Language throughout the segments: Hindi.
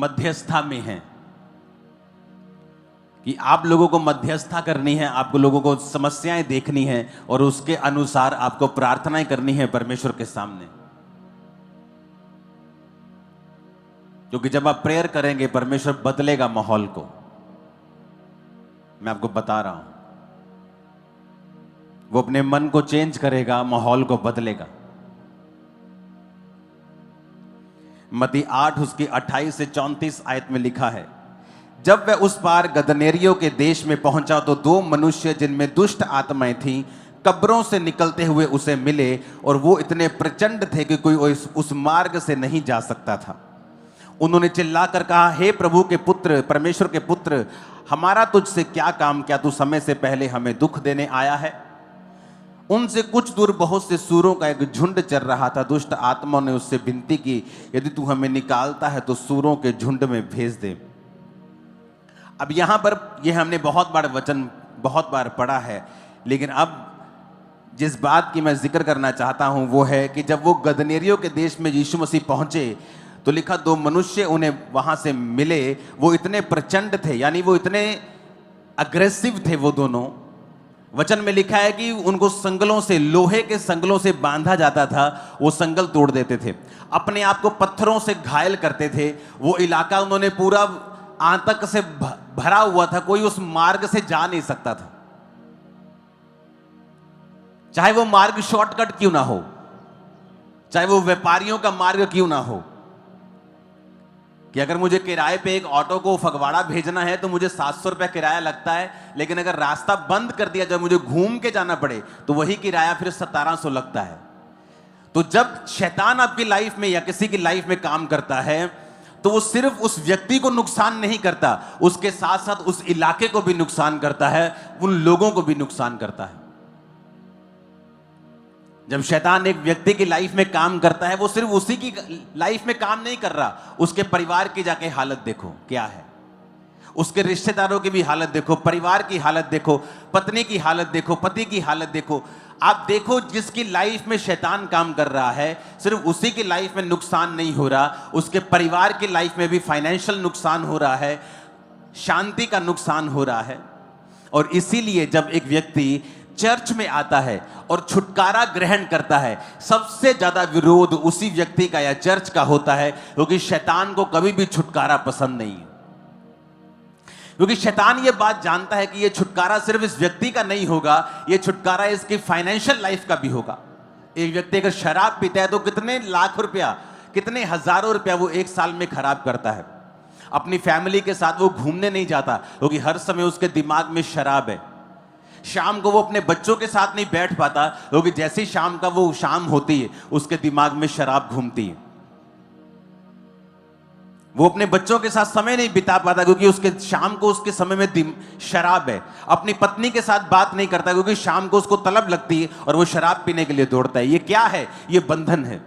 मध्यस्थता में हैं कि आप लोगों को मध्यस्थता करनी है, आपको लोगों को समस्याएं देखनी है और उसके अनुसार आपको प्रार्थनाएं करनी है परमेश्वर के सामने। क्योंकि जब आप प्रेयर करेंगे परमेश्वर बदलेगा माहौल को। मैं आपको बता रहा हूं, वो अपने मन को चेंज करेगा, माहौल को बदलेगा। मत्ती 8 उसकी 28 से 34 आयत में लिखा है, जब वह उस पार गदनेरियों के देश में पहुंचा तो दो मनुष्य जिनमें दुष्ट आत्माएं थीं कब्रों से निकलते हुए उसे मिले और वो इतने प्रचंड थे कि कोई उस मार्ग से नहीं जा सकता था। उन्होंने चिल्लाकर कहा, हे प्रभु के पुत्र, परमेश्वर के पुत्र, हमारा तुझसे क्या काम, क्या तू समय से पहले हमें दुख देने आया है? उनसे कुछ दूर बहुत से सूरों का एक झुंड चल रहा था। दुष्ट आत्माओं ने उससे विनती की, यदि तू हमें निकालता है तो सूरों के झुंड में भेज दे। अब यहां पर यह हमने बहुत बार वचन बहुत बार पढ़ा है, लेकिन अब जिस बात की मैं जिक्र करना चाहता हूं वो है कि जब वो गदनेरियों के देश में यीशु मसीह पहुंचे तो लिखा दो मनुष्य उन्हें वहां से मिले। वो इतने प्रचंड थे, यानी वो इतने अग्रेसिव थे वो दोनों। वचन में लिखा है कि उनको संगलों से, लोहे के संगलों से बांधा जाता था, वो संगल तोड़ देते थे, अपने आप को पत्थरों से घायल करते थे। वो इलाका उन्होंने पूरा आतंक से भरा हुआ था, कोई उस मार्ग से जा नहीं सकता था, चाहे वो मार्ग शॉर्टकट क्यों ना हो, चाहे वो व्यापारियों का मार्ग क्यों ना हो। कि अगर मुझे किराए पे एक ऑटो को फगवाड़ा भेजना है तो मुझे 700 रुपया किराया लगता है, लेकिन अगर रास्ता बंद कर दिया, जब मुझे घूम के जाना पड़े तो वही किराया फिर 1700 लगता है। तो जब शैतान आपकी लाइफ में या किसी की लाइफ में काम करता है तो वो सिर्फ उस व्यक्ति को नुकसान नहीं करता, उसके साथ साथ उस इलाके को भी नुकसान करता है, उन लोगों को भी नुकसान करता है। जब शैतान एक व्यक्ति की लाइफ में काम करता है, वो सिर्फ उसी की लाइफ में काम नहीं कर रहा, उसके परिवार की जाके हालत देखो क्या है, उसके रिश्तेदारों की भी हालत देखो, परिवार की हालत देखो, पत्नी की हालत देखो, पति की हालत देखो। आप देखो, जिसकी लाइफ में शैतान काम कर रहा है, सिर्फ उसी की लाइफ में नुकसान नहीं हो रहा, उसके परिवार की लाइफ में भी फाइनेंशियल नुकसान हो रहा है, शांति का नुकसान हो रहा है। और इसीलिए जब एक व्यक्ति चर्च में आता है और छुटकारा ग्रहण करता है, सबसे ज्यादा विरोध उसी व्यक्ति का या चर्च का होता है, क्योंकि शैतान को कभी भी छुटकारा पसंद नहीं है। क्योंकि शैतान ये बात जानता है कि ये छुटकारा सिर्फ इस व्यक्ति का नहीं होगा, ये छुटकारा इसकी फाइनेंशियल लाइफ का भी होगा। एक व्यक्ति अगर शराब पीता है तो कितने लाख रुपया, कितने हजारों रुपया वो एक साल में खराब करता है। अपनी फैमिली के साथ वो घूमने नहीं जाता क्योंकि हर समय उसके दिमाग में शराब है। शाम को वो अपने बच्चों के साथ नहीं बैठ पाता क्योंकि जैसी शाम का वो शाम होती है उसके दिमाग में शराब घूमती है। वो अपने बच्चों के साथ समय नहीं बिता पाता क्योंकि उसके शाम को उसके समय में शराब है। अपनी पत्नी के साथ बात नहीं करता क्योंकि शाम को उसको तलब लगती है और वो शराब पीने के लिए दौड़ता है। ये क्या है? ये बंधन है।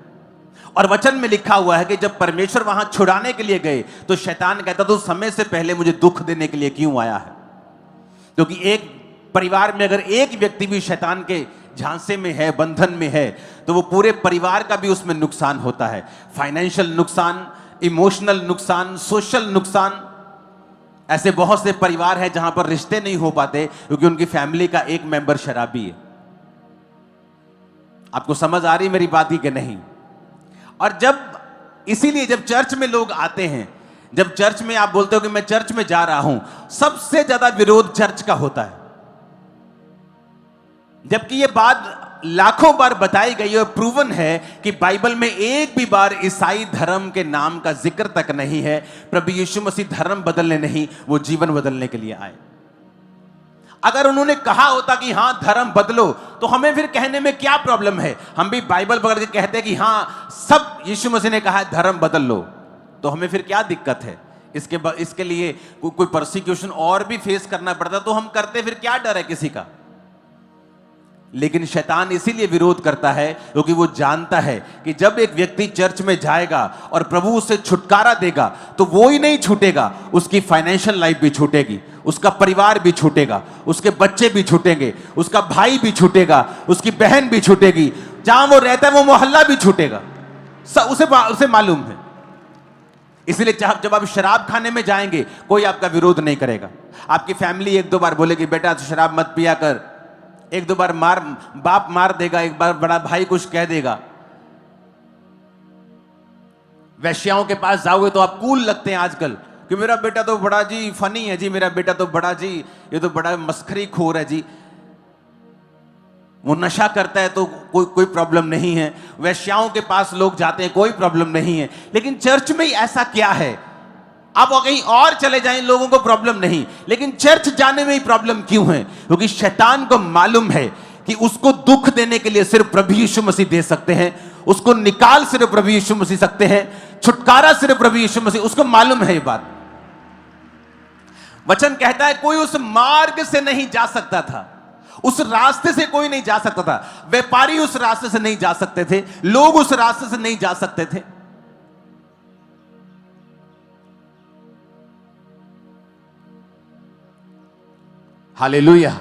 और वचन में लिखा हुआ है कि जब परमेश्वर वहां छुड़ाने के लिए गए तो शैतान कहता तो समय से पहले मुझे दुख देने के लिए क्यों आया है? क्योंकि एक परिवार में अगर एक व्यक्ति भी शैतान के झांसे में है, बंधन में है, तो वो पूरे परिवार का भी उसमें नुकसान होता है। फाइनेंशियल नुकसान, इमोशनल नुकसान, सोशल नुकसान। ऐसे बहुत से परिवार हैं जहां पर रिश्ते नहीं हो पाते क्योंकि उनकी फैमिली का एक मेंबर शराबी है। आपको समझ आ रही मेरी बात ही कि नहीं? और इसीलिए जब चर्च में लोग आते हैं, जब चर्च में आप बोलते हो कि मैं चर्च में जा रहा हूं, सबसे ज्यादा विरोध चर्च का होता है। जबकि यह बात लाखों बार बताई गई और प्रूवन है कि बाइबल में एक भी बार ईसाई धर्म के नाम का जिक्र तक नहीं है। प्रभु यीशु मसीह धर्म बदलने नहीं, वो जीवन बदलने के लिए आए। अगर उन्होंने कहा होता कि हां धर्म बदलो, तो हमें फिर कहने में क्या प्रॉब्लम है? हम भी बाइबल पकड़ के कहते हैं कि हां सब यीशु मसीह ने कहा है धर्म बदल लो, तो हमें फिर क्या दिक्कत है? इसके लिए कोई परसिक्यूशन और भी फेस करना पड़ता तो हम करते, फिर क्या डर है किसी का? लेकिन शैतान इसीलिए विरोध करता है क्योंकि वो जानता है कि जब एक व्यक्ति चर्च में जाएगा और प्रभु उसे छुटकारा देगा तो वो ही नहीं छूटेगा, उसकी फाइनेंशियल लाइफ भी छूटेगी, उसका परिवार भी छूटेगा, उसके बच्चे भी छूटेंगे, उसका भाई भी छूटेगा, उसकी बहन भी छूटेगी, जहां वो रहता है वो मोहल्ला भी छूटेगा। उसे मालूम है। इसलिए जब आप शराब खाने में जाएंगे कोई आपका विरोध नहीं करेगा। आपकी फैमिली एक दो बार बोलेगी बेटा तो शराब मत पिया कर, एक दो बार बाप मार देगा, एक बार बड़ा भाई कुछ कह देगा। वैश्याओं के पास जाओगे तो आप कूल लगते हैं आजकल कि मेरा बेटा तो बड़ा जी फनी है जी, मेरा बेटा तो बड़ा जी ये तो बड़ा मस्खरी खोर है जी, वो नशा करता है तो कोई प्रॉब्लम नहीं है। वैश्याओं के पास लोग जाते हैं, कोई प्रॉब्लम नहीं है। लेकिन चर्च में ही ऐसा क्या है? आप कहीं और चले जाएं लोगों को प्रॉब्लम नहीं, लेकिन चर्च जाने में ही प्रॉब्लम क्यों है? क्योंकि शैतान को मालूम है कि उसको दुख देने के लिए सिर्फ प्रभु यीशु मसीह दे सकते हैं, उसको निकाल सिर्फ प्रभु यीशु मसीह सकते हैं, छुटकारा सिर्फ प्रभु यीशु मसीह, उसको मालूम है ये बात। वचन कहता है कोई उस मार्ग से नहीं जा सकता था, उस रास्ते से कोई नहीं जा सकता था। व्यापारी उस रास्ते से नहीं जा सकते थे, लोग उस रास्ते से नहीं जा सकते थे। हालेलुया।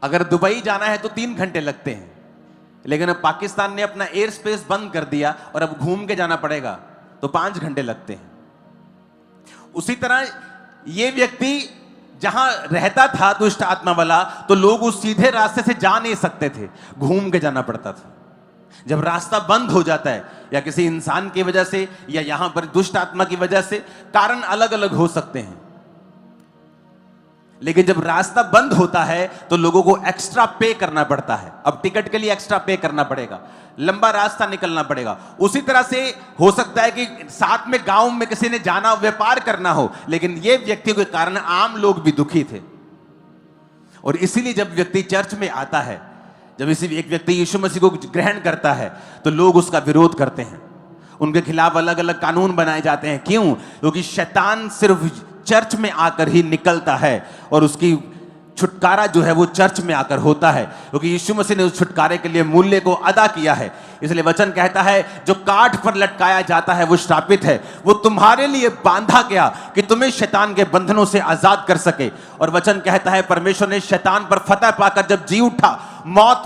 अगर दुबई जाना है तो 3 घंटे लगते हैं, लेकिन अब पाकिस्तान ने अपना एयर स्पेस बंद कर दिया और अब घूम के जाना पड़ेगा तो 5 घंटे लगते हैं। उसी तरह ये व्यक्ति जहां रहता था दुष्ट आत्मा वाला, तो लोग उस सीधे रास्ते से जा नहीं सकते थे, घूम के जाना पड़ता था। जब रास्ता बंद हो जाता है या किसी इंसान की वजह से या यहां पर दुष्ट आत्मा की वजह से, कारण अलग अलग हो सकते हैं, लेकिन जब रास्ता बंद होता है तो लोगों को एक्स्ट्रा पे करना पड़ता है। अब टिकट के लिए एक्स्ट्रा पे करना पड़ेगा, लंबा रास्ता निकलना पड़ेगा। उसी तरह से हो सकता है कि साथ में गांव में किसी ने जाना, व्यापार करना हो, लेकिन ये व्यक्ति के कारण आम लोग भी दुखी थे। और इसीलिए जब व्यक्ति चर्च में आता है, जब एक व्यक्ति यीशु मसीह को ग्रहण करता है, तो लोग उसका विरोध करते हैं, उनके खिलाफ अलग अलग कानून बनाए जाते हैं। क्यों? क्योंकि शैतान सिर्फ चर्च में आकर ही निकलता है और उसकी छुटकारा जो है वो चर्च में आकर होता है, क्योंकि यीशु मसीह ने उस छुटकारे के लिए मूल्य को अदा किया है। इसलिए वचन कहता है जो काठ पर लटकाया जाता है वो श्रापित है, वो तुम्हारे लिए बांधा गया कि तुम्हें शैतान के बंधनों से आजाद कर सके। और वचन कहता है परमेश्वर ने शैतान पर फतह पाकर जब जी उठा, मौत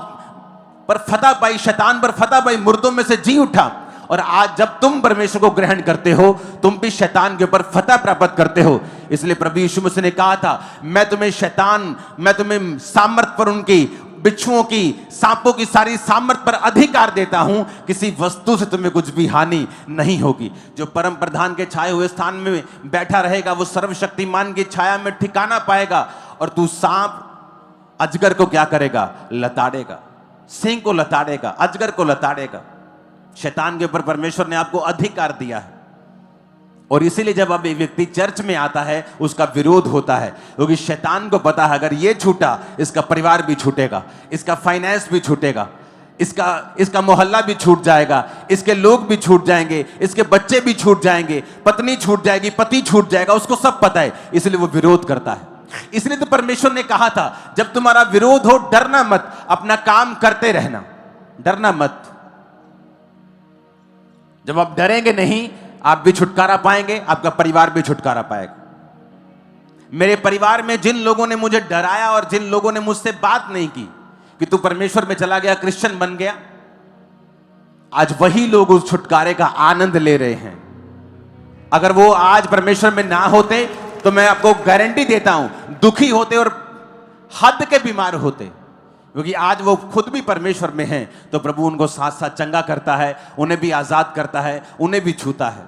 पर फतह पाई, शैतान पर फतह पाई, मुर्दों में से जी उठा। और आज जब तुम परमेश्वर को ग्रहण करते हो, तुम भी शैतान के ऊपर फतह प्राप्त करते हो। इसलिए प्रभु यीशु मसीह ने कहा था मैं तुम्हें सामर्थ पर, उनकी बिच्छुओं की, सांपों की सारी सामर्थ पर अधिकार देता हूं, किसी वस्तु से तुम्हें कुछ भी हानि नहीं होगी। जो परम प्रधान के छाए हुए स्थान में बैठा रहेगा वो सर्वशक्तिमान की छाया में ठिकाना पाएगा। और तू सांप अजगर को क्या करेगा? लताड़ेगा, सिंह को लताड़ेगा, अजगर को लताड़ेगा। शैतान के ऊपर परमेश्वर ने आपको अधिकार दिया है। और इसीलिए जब अब एक व्यक्ति चर्च में आता है उसका विरोध होता है, क्योंकि शैतान को पता है अगर ये छूटा इसका परिवार भी छूटेगा, इसका फाइनेंस भी छूटेगा, इसका मोहल्ला भी छूट जाएगा, इसके लोग भी छूट जाएंगे, इसके बच्चे भी छूट जाएंगे, पत्नी छूट जाएगी, पति छूट जाएगा, उसको सब पता है, इसलिए वो विरोध करता है। इसलिए तो परमेश्वर ने कहा था जब तुम्हारा विरोध हो डरना मत, अपना काम करते रहना, डरना मत। जब आप डरेंगे नहीं, आप भी छुटकारा पाएंगे, आपका परिवार भी छुटकारा पाएगा। मेरे परिवार में जिन लोगों ने मुझे डराया और जिन लोगों ने मुझसे बात नहीं की कि तू परमेश्वर में चला गया, क्रिश्चियन बन गया, आज वही लोग उस छुटकारे का आनंद ले रहे हैं। अगर वो आज परमेश्वर में ना होते तो मैं आपको गारंटी देता हूं दुखी होते और हद के बीमार होते, क्योंकि आज वो खुद भी परमेश्वर में हैं, तो प्रभु उनको साथ साथ चंगा करता है, उन्हें भी आजाद करता है, उन्हें भी छूता है।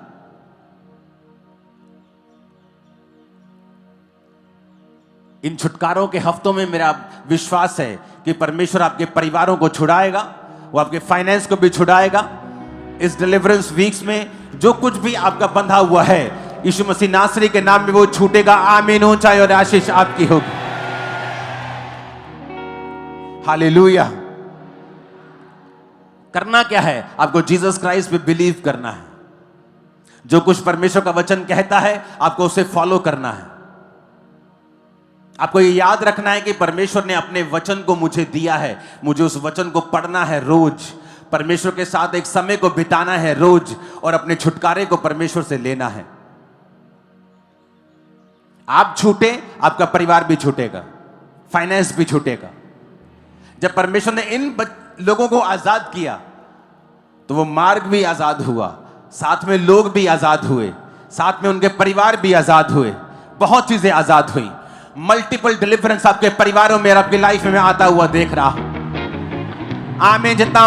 इन छुटकारों के हफ्तों में मेरा विश्वास है कि परमेश्वर आपके परिवारों को छुड़ाएगा, वो आपके फाइनेंस को भी छुड़ाएगा। इस डिलीवरेंस वीक्स में जो कुछ भी आपका बंधा हुआ है यीशु मसीह नासरी के नाम में वो छूटेगा। आमीन। ऊंचाई और आशीष आपकी होगी। हालेलुया। करना क्या है? आपको जीसस क्राइस्ट पे बिलीव करना है। जो कुछ परमेश्वर का वचन कहता है आपको उसे फॉलो करना है। आपको ये याद रखना है कि परमेश्वर ने अपने वचन को मुझे दिया है, मुझे उस वचन को पढ़ना है रोज, परमेश्वर के साथ एक समय को बिताना है रोज, और अपने छुटकारे को परमेश्वर से लेना है। आप छूटे, आपका परिवार भी छूटेगा, फाइनेंस भी छूटेगा। जब परमेश्वर ने इन लोगों को आजाद किया तो वो मार्ग भी आजाद हुआ, साथ में लोग भी आजाद हुए, साथ में उनके परिवार भी आजाद हुए, बहुत चीजें आजाद हुई। मल्टीपल डिलीवरेंस आपके परिवारों में और आपकी लाइफ में आता हुआ देख रहा हूं। आमीन। जितना